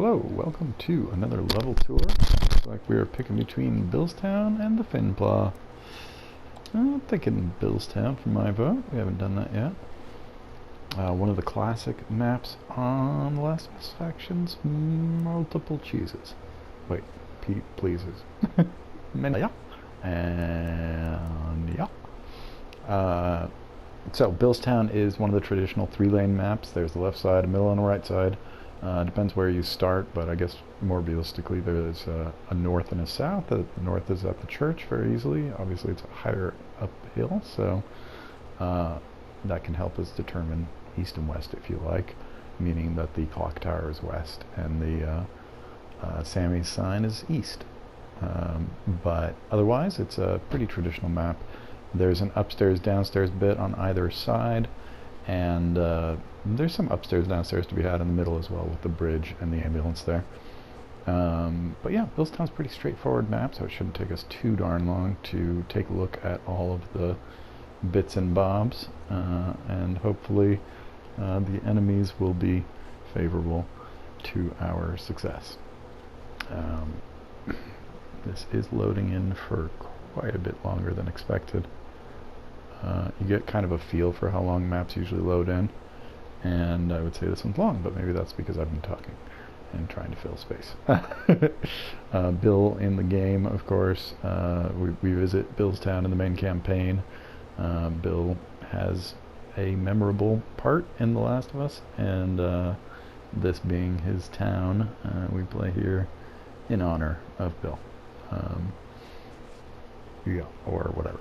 Hello, welcome to another level tour. Looks like we are picking between Billstown and the Finplaw. I'm thinking Billstown for my vote. We haven't done that yet. One of the classic maps on the Last of Us factions, multiple cheeses. Wait, pleases. Many, yeah. And yeah. So Billstown is one of the traditional 3-lane maps. There's the left side, a middle, and a right side. Depends where you start, but I guess more realistically there's a north and a south. The north is at the church very easily. Obviously it's higher uphill, so that can help us determine east and west if you like, meaning that the clock tower is west and the Sammy's sign is east. But otherwise it's a pretty traditional map. There's an upstairs downstairs bit on either side, and there's some upstairs downstairs to be had in the middle as well with the bridge and the ambulance there. But yeah, Billstown's pretty straightforward map, so it shouldn't take us too darn long to take a look at all of the bits and bobs, and hopefully the enemies will be favorable to our success. This is loading in for quite a bit longer than expected. You get kind of a feel for how long maps usually load in, and I would say this one's long, but maybe that's because I've been talking and trying to fill space. Bill in the game, of course. We visit Billstown in the main campaign. Bill has a memorable part in The Last of Us, and this being his town, we play here in honor of Bill. Yeah, or whatever.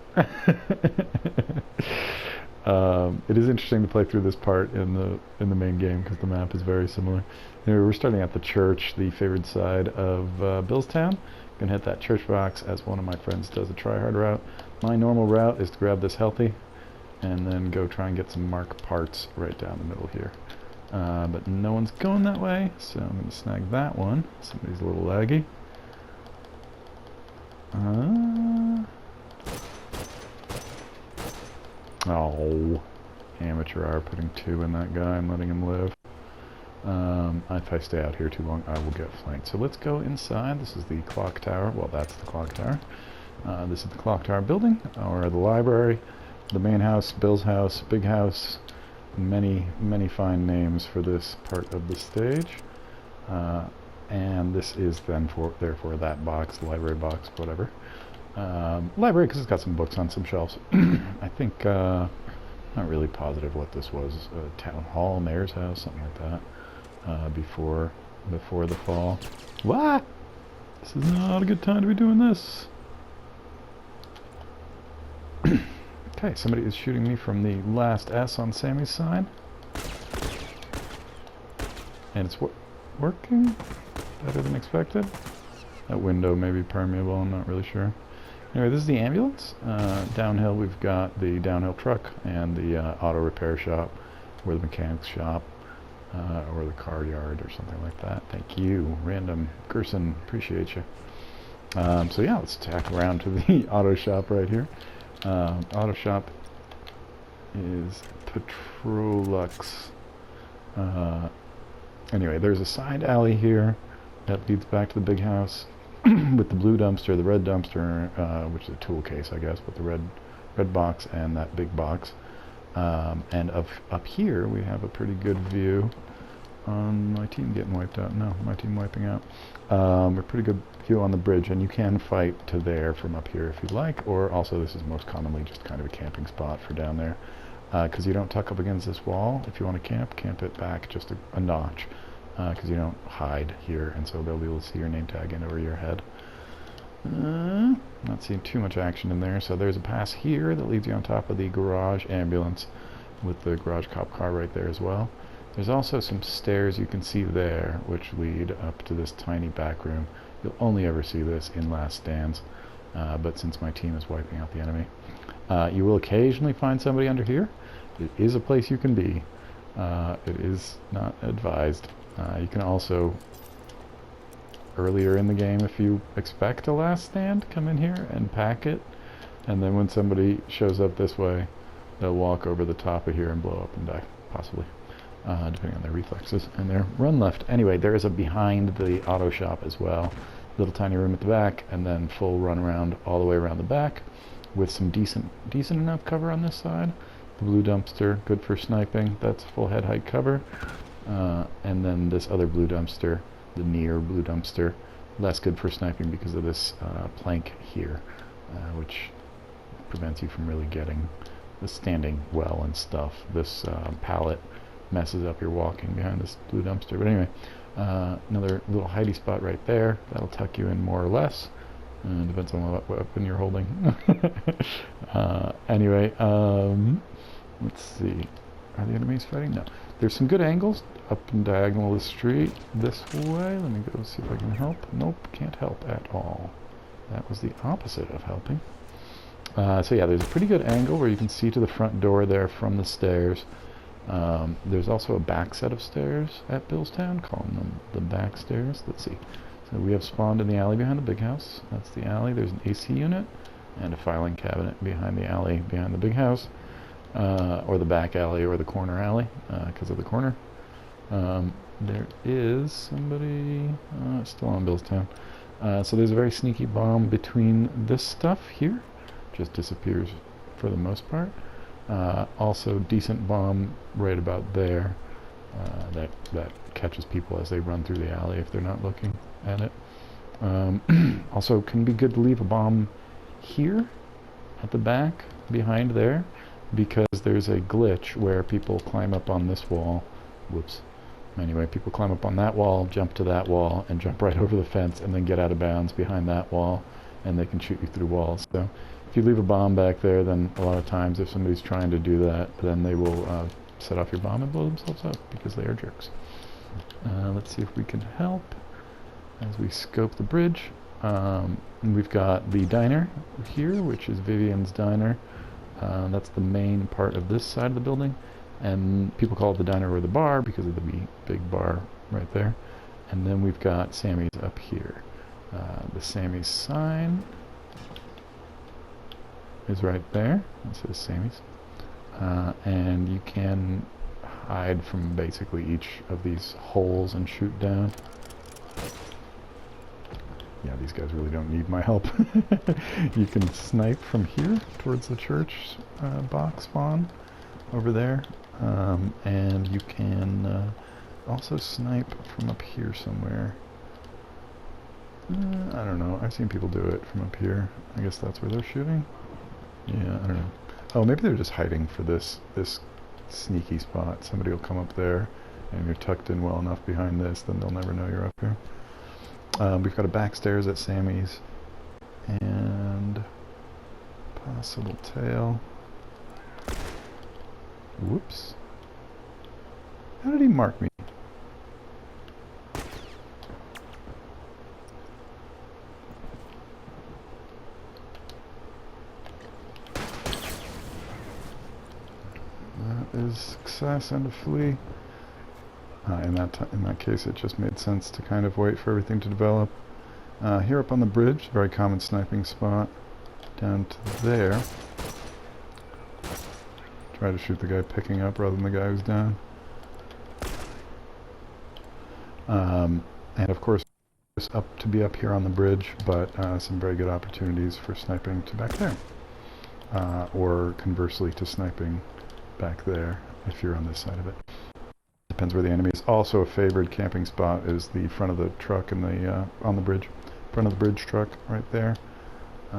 It is interesting to play through this part in the main game because the map is very similar. Anyway, we're starting at the church, the favored side of Billstown. Gonna hit that church box as one of my friends does a tryhard route. My normal route is to grab this healthy and then go try and get some mark parts right down the middle here. But no one's going that way, so I'm gonna snag that one. Somebody's a little laggy. Oh, amateur hour putting 2 in that guy and letting him live. If I stay out here too long, I will get flanked. So let's go inside. This is the clock tower. Well, that's the clock tower. This is the clock tower building, or the library, the main house, Bill's house, big house. Many, many fine names for this part of the stage. And this is then therefore that box, the library box, whatever. Library because it's got some books on some shelves. I think, not really positive what this was. Town hall, mayor's house, something like that. Before the fall. What? This is not a good time to be doing this. Okay, somebody is shooting me from the last S on Sammy's side. And it's working better than expected. That window may be permeable, I'm not really sure. Anyway, this is the ambulance. Downhill we've got the downhill truck and the auto repair shop, or the mechanics shop, or the car yard or something like that. Thank you, Random Gerson, appreciate you. So yeah, let's tack around to the auto shop right here. Auto shop is Petrolux. Anyway, there's a side alley here that leads back to the big house with the blue dumpster, the red dumpster, which is a tool case, I guess, with the red box and that big box. And up here we have a pretty good view on my team getting wiped out. No, my team wiping out. A pretty good view on the bridge, and you can fight to there from up here if you'd like, or also this is most commonly just kind of a camping spot for down there. Because you don't tuck up against this wall. If you want to camp it back just a notch, because you don't hide here, and so they'll be able to see your name tag in over your head. Not seeing too much action in there, so there's a pass here that leads you on top of the garage ambulance with the garage cop car right there as well. There's also some stairs you can see there which lead up to this tiny back room. You'll only ever see this in Last Stands, but since my team is wiping out the enemy. You will occasionally find somebody under here. It is a place you can be. It is not advised. You can also, earlier in the game, if you expect a last stand, come in here and pack it, and then when somebody shows up this way, they'll walk over the top of here and blow up and die, possibly. depending on their reflexes and their run left. Anyway, there is a behind the auto shop as well. Little tiny room at the back, and then full run around all the way around the back with some decent enough cover on this side. The blue dumpster, good for sniping. That's full head height cover. And then this other blue dumpster, the near blue dumpster, less good for sniping because of this plank here, which prevents you from really getting the standing well and stuff. This pallet messes up your walking behind this blue dumpster. But anyway, another little hidey spot right there. That'll tuck you in more or less. Depends on what weapon you're holding. Anyway, let's see. Are the enemies fighting? No. There's some good angles up and diagonal of the street this way. Let me go see if I can help. Nope, can't help at all. That was the opposite of helping. So yeah, there's a pretty good angle where you can see to the front door there from the stairs. There's also a back set of stairs at Billstown, calling them the back stairs. Let's see. So we have spawned in the alley behind the big house. That's the alley. There's an AC unit and a filing cabinet behind the alley behind the big house, or the back alley or the corner alley, because of the corner. There is somebody still on Billstown. So there's a very sneaky bomb between this stuff here. Just disappears for the most part. Also decent bomb right about there that catches people as they run through the alley if they're not looking at it. Also can be good to leave a bomb here at the back behind there, because there's a glitch where people climb up on this wall. Whoops. Anyway, people climb up on that wall, jump to that wall, and jump right over the fence, and then get out of bounds behind that wall, and they can shoot you through walls. So if you leave a bomb back there, then a lot of times if somebody's trying to do that, then they will set off your bomb and blow themselves up, because they are jerks. Let's see if we can help as we scope the bridge. We've got the diner here, which is Vivian's Diner. That's the main part of this side of the building, and people call it the diner or the bar because of the big bar right there. And then we've got Sammy's up here. The Sammy's sign is right there. It says Sammy's. And you can hide from basically each of these holes and shoot down. Yeah, these guys really don't need my help. You can snipe from here towards the church box spawn over there. And you can also snipe from up here somewhere. I don't know. I've seen people do it from up here. I guess that's where they're shooting. Yeah, I don't know. Oh, maybe they're just hiding for this sneaky spot. Somebody will come up there, and you're tucked in well enough behind this, then they'll never know you're up here. We've got a back stairs at Sammy's, and possible tail. Whoops. How did he mark me? That is success and a flee. In that case, it just made sense to kind of wait for everything to develop. Here up on the bridge, very common sniping spot. Down to there. Try to shoot the guy picking up rather than the guy who's down. And of course, it's up here on the bridge, but some very good opportunities for sniping to back there. Or conversely to sniping back there if you're on this side of it. Depends where the enemy is. Also a favored camping spot is the front of the truck and the on the bridge. Front of the bridge truck right there.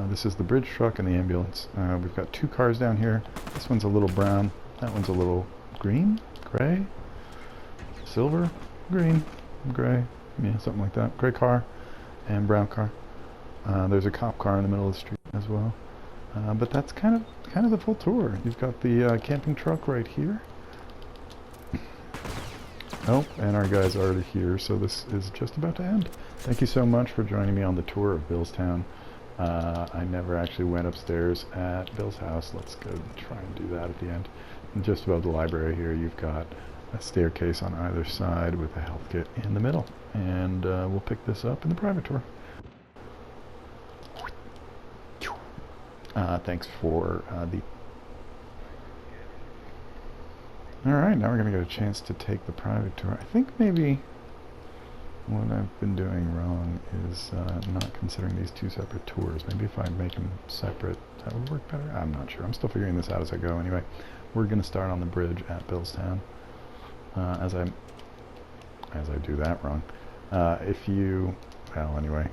This is the bridge truck and the ambulance. We've got two cars down here. This one's a little brown. That one's a little green, gray, silver, green, gray. Yeah, something like that. Gray car and brown car. There's a cop car in the middle of the street as well. But that's kind of the full tour. You've got the camping truck right here. Oh, and our guy's already here, so this is just about to end. Thank you so much for joining me on the tour of Billstown. I never actually went upstairs at Bill's house. Let's go try and do that at the end. And just above the library here, you've got a staircase on either side with a health kit in the middle. And we'll pick this up in the private tour. Thanks for Alright, now we're going to get a chance to take the private tour. I think maybe what I've been doing wrong is not considering these two separate tours. Maybe if I make them separate, that would work better. I'm not sure. I'm still figuring this out as I go. Anyway, we're going to start on the bridge at Billstown. As I do that wrong. Well, anyway,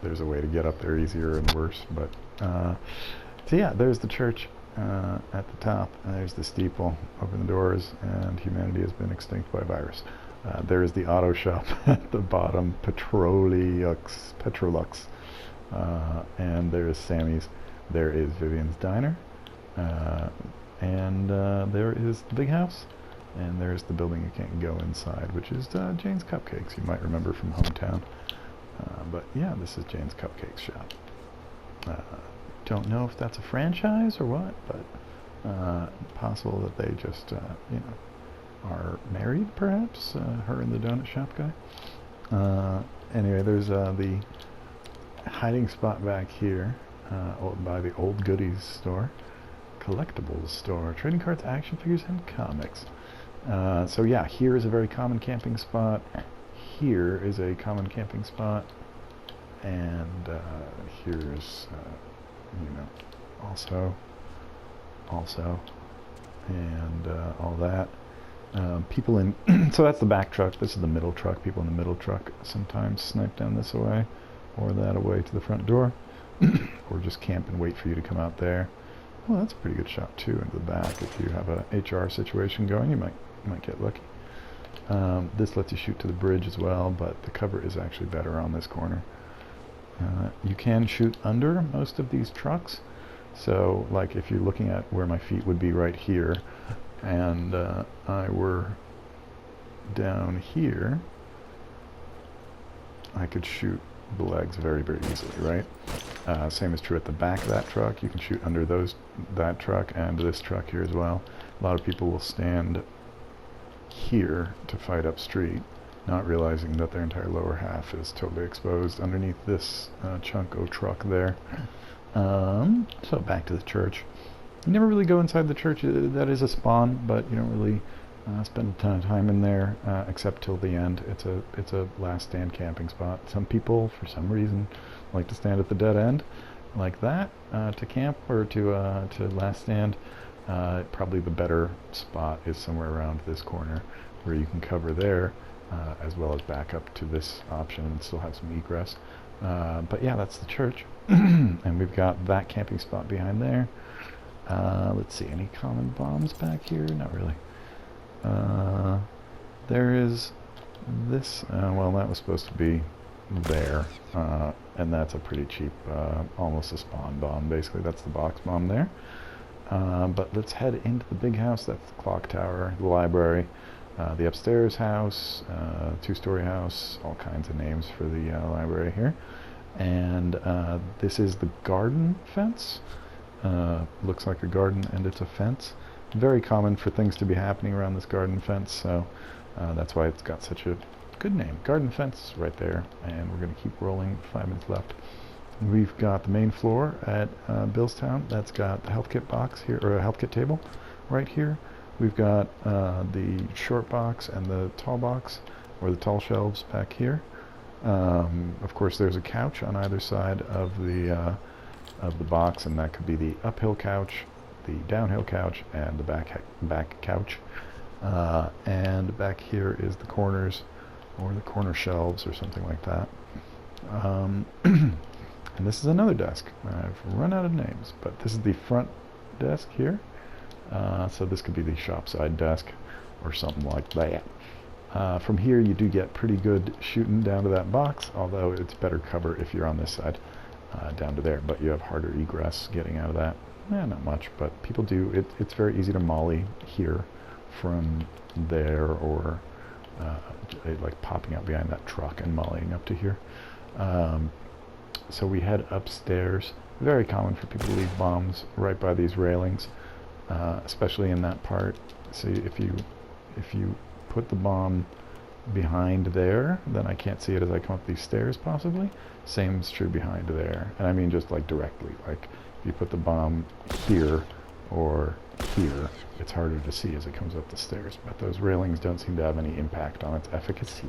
there's a way to get up there easier and worse. But so yeah, there's the church at the top, and there's the steeple. Open the doors, and humanity has been extinct by virus. There is the auto shop at the bottom, Petrolux, and there is Sammy's. There is Vivian's Diner, and there is the big house, and there's the building you can't go inside, which is Jane's Cupcakes. You might remember from hometown. But yeah, this is Jane's Cupcakes shop. Don't know if that's a franchise or what, but possible that they just, you know, are married, perhaps, her and the donut shop guy. Anyway, there's the hiding spot back here by the Old Goodies store, collectibles store, trading cards, action figures, and comics. So yeah, here is a very common camping spot. Here is a common camping spot, and here's, you know, also, and all that. People in, so that's the back truck, this is the middle truck. People in the middle truck sometimes snipe down this way, or that away to the front door, or just camp and wait for you to come out there. Well, that's a pretty good shot too, into the back. If you have a HR situation going, you might get lucky. This lets you shoot to the bridge as well, but the cover is actually better on this corner. You can shoot under most of these trucks, so like if you're looking at where my feet would be right here, and I were down here, I could shoot the legs very, very easily, right? Same is true at the back of that truck. You can shoot under that truck and this truck here as well. A lot of people will stand here to fight up street, not realizing that their entire lower half is totally exposed underneath this chunk of truck there. So back to the church. You never really go inside the church. That is a spawn, but you don't really spend a ton of time in there, except till the end. It's a last stand camping spot. Some people, for some reason, like to stand at the dead end, like that, to camp or to last stand. Probably the better spot is somewhere around this corner, where you can cover there, as well as back up to this option and still have some egress. But yeah, that's the church, and we've got that camping spot behind there. Let's see, any common bombs back here? Not really. There is this, well, that was supposed to be there, and that's a pretty cheap, almost a spawn bomb, basically. That's the box bomb there. But let's head into the big house. That's the clock tower, the library, the upstairs house, two-story house, all kinds of names for the library here. And this is the garden fence. Looks like a garden, and it's a fence. Very common for things to be happening around this garden fence, so that's why it's got such a good name. Garden fence right there, and we're going to keep rolling. 5 minutes left. We've got the main floor at Billstown. That's got the health kit box here, or a health kit table right here. We've got the short box and the tall box, or the tall shelves back here. Of course, there's a couch on either side of the box, and that could be the uphill couch, the downhill couch, and the back couch. And back here is the corners, or the corner shelves, or something like that. And this is another desk. I've run out of names, but this is the front desk here. So this could be the shop side desk, or something like that. From here you do get pretty good shooting down to that box, although it's better cover if you're on this side, down to there, but you have harder egress getting out of that. Not much, but people do. It's very easy to molly here from there, or like popping out behind that truck and mollying up to here. So we head upstairs. Very common for people to leave bombs right by these railings, especially in that part. So if you put the bomb behind there, then I can't see it as I come up these stairs, possibly. Same is true behind there, and I mean just like directly. Like if you put the bomb here, or here, it's harder to see as it comes up the stairs, but those railings don't seem to have any impact on its efficacy.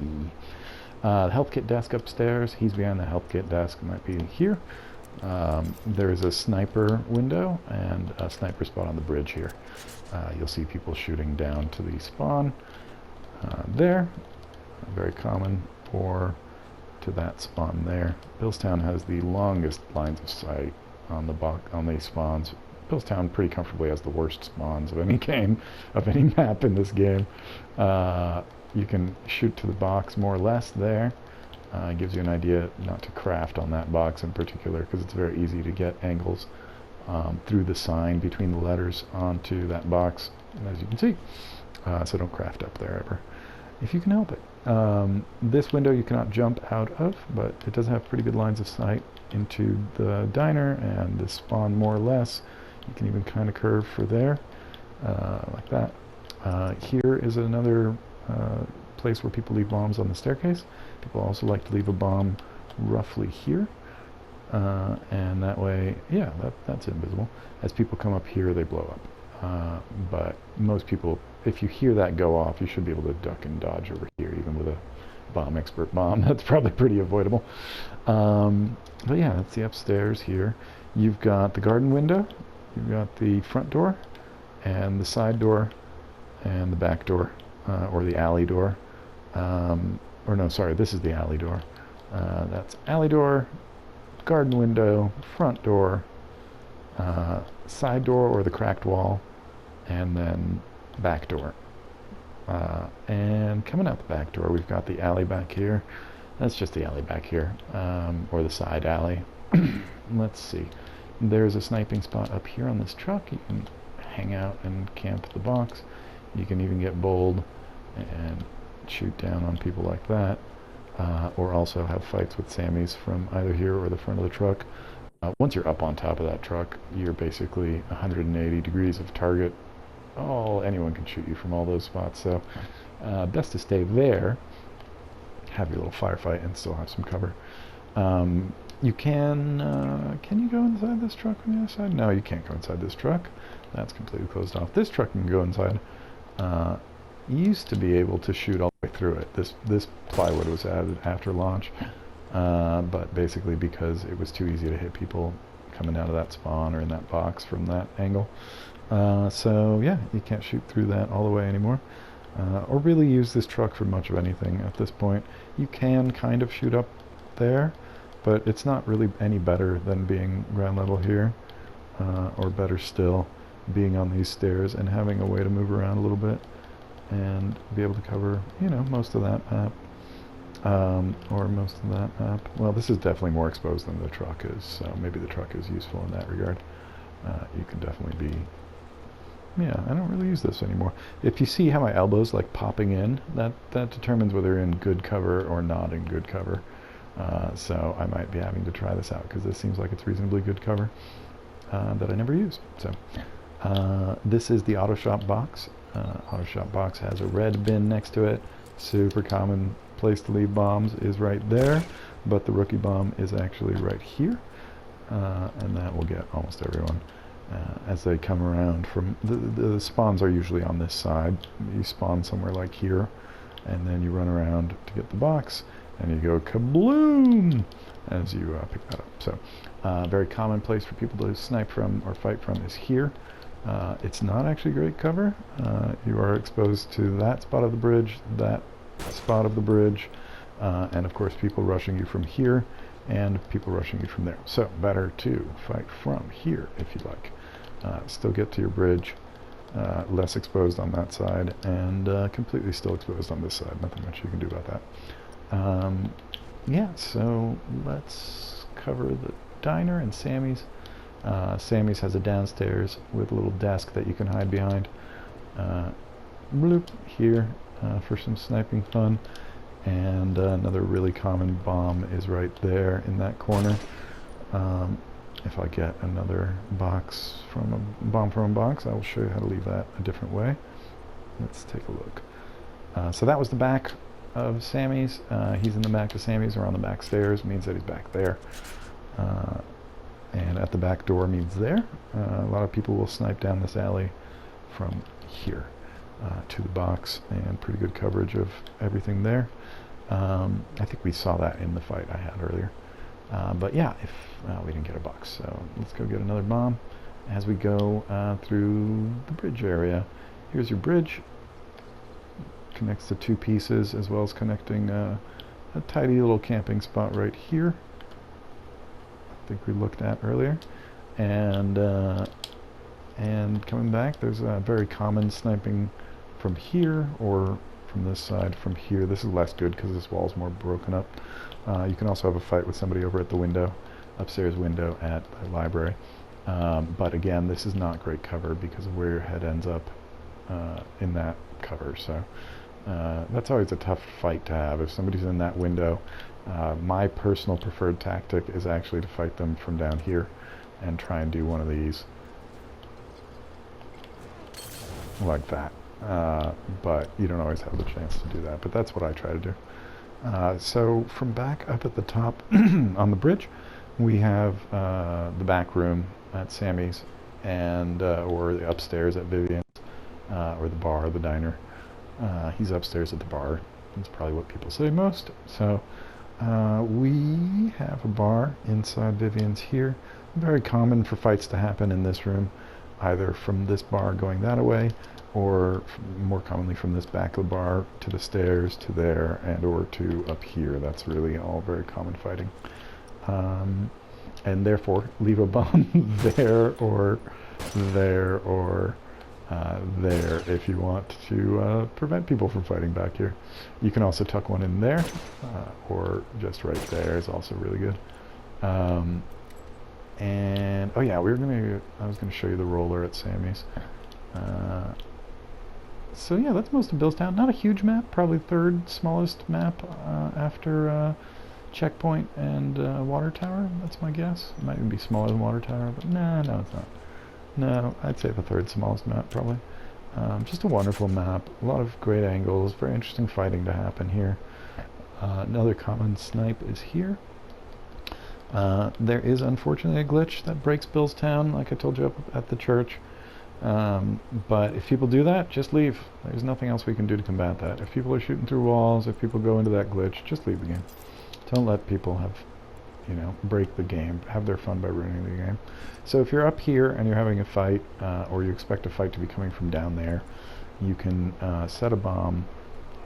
The health kit desk upstairs, he's behind the health kit desk, might be here. There's a sniper window and a sniper spot on the bridge here. You'll see people shooting down to the spawn there. Very common, or to that spawn there. Billstown has the longest lines of sight on these spawns. Billstown pretty comfortably has the worst spawns of any game, of any map in this game. You can shoot to the box more or less there. Gives you an idea not to craft on that box in particular, because it's very easy to get angles through the sign between the letters onto that box, as you can see. So don't craft up there ever, if you can help it. This window you cannot jump out of, but it does have pretty good lines of sight into the diner and the spawn more or less. You can even kind of curve for there, like that. Here is another place where people leave bombs on the staircase. People also like to leave a bomb roughly here, and that way, yeah, that's invisible. As people come up here, they blow up. But most people, if you hear that go off, you should be able to duck and dodge over here, even with a bomb expert bomb. That's probably pretty avoidable. But yeah, that's the upstairs here. You've got the garden window, you've got the front door, and the side door, and the back door, or the alley door. Or no, sorry, this is the alley door. That's alley door, garden window, front door, side door or the cracked wall, and then back door. And coming out the back door, we've got the alley back here. That's just the alley back here, or the side alley. Let's see. There's a sniping spot up here on this truck. You can hang out and camp the box. You can even get bold and shoot down on people like that, or also have fights with Sammys from either here or the front of the truck. Once you're up on top of that truck, you're basically 180 degrees of target. Anyone can shoot you from all those spots, so best to stay there, have your little firefight, and still have some cover. You can you go inside this truck on the other side? No, you can't go inside this truck. That's completely closed off. This truck can go inside. Used to be able to shoot all the way through it. This plywood was added after launch, but basically because it was too easy to hit people coming out of that spawn or in that box from that angle. So yeah, you can't shoot through that all the way anymore, or really use this truck for much of anything at this point. You can kind of shoot up there, but it's not really any better than being ground level here, or better still, being on these stairs and having a way to move around a little bit and be able to cover, most of that map, or most of that map. Well, this is definitely more exposed than the truck is, so maybe the truck is useful in that regard. You can definitely be, yeah, I don't really use this anymore. If you see how my elbow's like popping in, that determines whether you're in good cover or not in good cover. So I might be having to try this out, because this seems like it's reasonably good cover that I never use. So this is the auto shop box. Auto shop box has a red bin next to it. Super common place to leave bombs is right there, but the rookie bomb is actually right here, and that will get almost everyone as they come around from the spawns are usually on this side. You spawn somewhere like here, and then you run around to get the box, and you go kabloom as you pick that up. So very common place for people to snipe from or fight from is here. It's not actually great cover. You are exposed to that spot of the bridge, that spot of the bridge, and of course people rushing you from here and people rushing you from there. So better to fight from here if you like. Still get to your bridge, less exposed on that side, and completely still exposed on this side. Nothing much you can do about that. Yeah, so let's cover the diner and Sammy's. Sammy's has a downstairs with a little desk that you can hide behind. Bloop here for some sniping fun. And another really common bomb is right there in that corner. If I get another box from a bomb from a box, I will show you how to leave that a different way. Let's take a look. So that was the back of Sammy's. He's in the back of Sammy's, or on the back stairs, means that he's back there. And at the back door means there. A lot of people will snipe down this alley from here to the box, and pretty good coverage of everything there. I think we saw that in the fight I had earlier. But yeah, if we didn't get a box, so let's go get another bomb as we go through the bridge area. Here's your bridge. Connects the two pieces, as well as connecting a tidy little camping spot right here. I think we looked at earlier. And coming back, there's a very common sniping from here, or from this side from here. This is less good because this wall is more broken up. You can also have a fight with somebody over at the window, upstairs window at the library. But again, this is not great cover because of where your head ends up in that cover. So that's always a tough fight to have. If somebody's in that window, my personal preferred tactic is actually to fight them from down here and try and do one of these like that. But you don't always have the chance to do that, but that's what I try to do. So from back up at the top on the bridge, we have the back room at Sammy's, and or the upstairs at Vivian's, or the bar, the diner. He's upstairs at the bar. That's probably what people say most. So we have a bar inside Vivian's here. Very common for fights to happen in this room, either from this bar going that way, or more commonly from this back of the bar to the stairs to there, and or to up here. That's really all very common fighting. And therefore, leave a bomb there or there or there if you want to prevent people from fighting back here. You can also tuck one in there, or just right there is also really good. And oh yeah, I was gonna show you the roller at Sammy's. So yeah, that's most of Billstown. Not a huge map, probably third smallest map after Checkpoint and Water Tower. That's my guess. It might even be smaller than Water Tower, but no, it's not. No, I'd say the third smallest map probably. Just a wonderful map. A lot of great angles. Very interesting fighting to happen here. Another common snipe is here. There is unfortunately a glitch that breaks Billstown, like I told you up at the church. But if people do that, just leave. There's nothing else we can do to combat that. If people are shooting through walls, if people go into that glitch, just leave the game. Don't let people have, break the game, have their fun by ruining the game. So if you're up here and you're having a fight, or you expect a fight to be coming from down there, you can set a bomb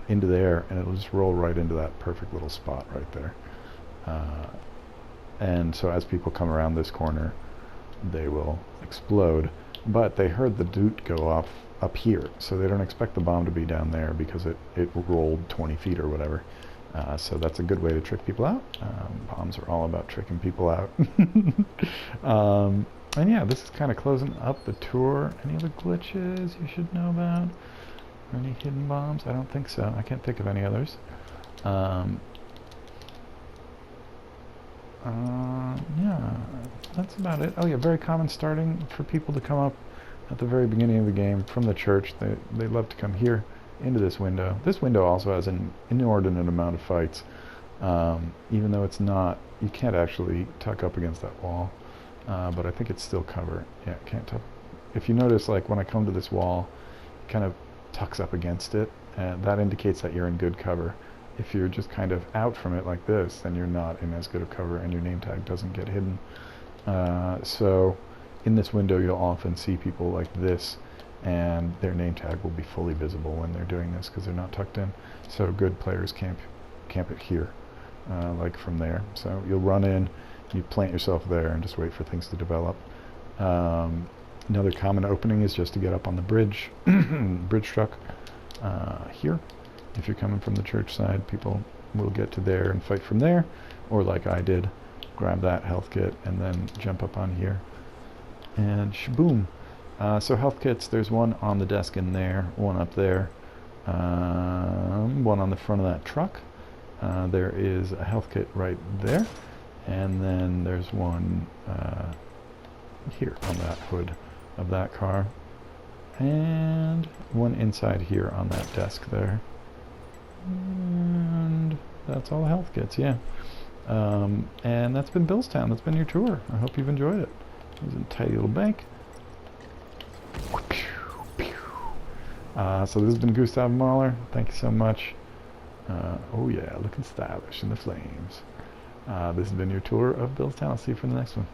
into there, and it'll just roll right into that perfect little spot right there. And so as people come around this corner, they will explode. But they heard the doot go off up here, so they don't expect the bomb to be down there because it rolled 20 feet or whatever. So that's a good way to trick people out. Bombs are all about tricking people out. And yeah, this is kind of closing up the tour. Any other glitches you should know about? Or any hidden bombs? I don't think so. I can't think of any others. Yeah, that's about it. Oh yeah, very common starting for people to come up at the very beginning of the game from the church. They love to come here into this window. This window also has an inordinate amount of fights, even though it's not, you can't actually tuck up against that wall, but I think it's still cover. Yeah, can't tuck. If you notice, like when I come to this wall, it kind of tucks up against it, and that indicates that you're in good cover. If you're just kind of out from it like this, then you're not in as good of cover and your name tag doesn't get hidden. So in this window you'll often see people like this, and their name tag will be fully visible when they're doing this because they're not tucked in. So good players camp it here, like from there. So you'll run in, you plant yourself there and just wait for things to develop. Another common opening is just to get up on the bridge, bridge truck here. If you're coming from the church side, people will get to there and fight from there, or like I did, grab that health kit and then jump up on here and shaboom. So health kits, there's one on the desk in there, one up there, one on the front of that truck. There is a health kit right there, and then there's one here on that hood of that car, and one inside here on that desk there. And that's all the health kits, yeah. And that's been Billstown. That's been your tour. I hope you've enjoyed it. There's a tidy little bank. So this has been Gustav Mahler. Thank you so much. Oh yeah, looking stylish in the flames. This has been your tour of Billstown. I'll see you for the next one.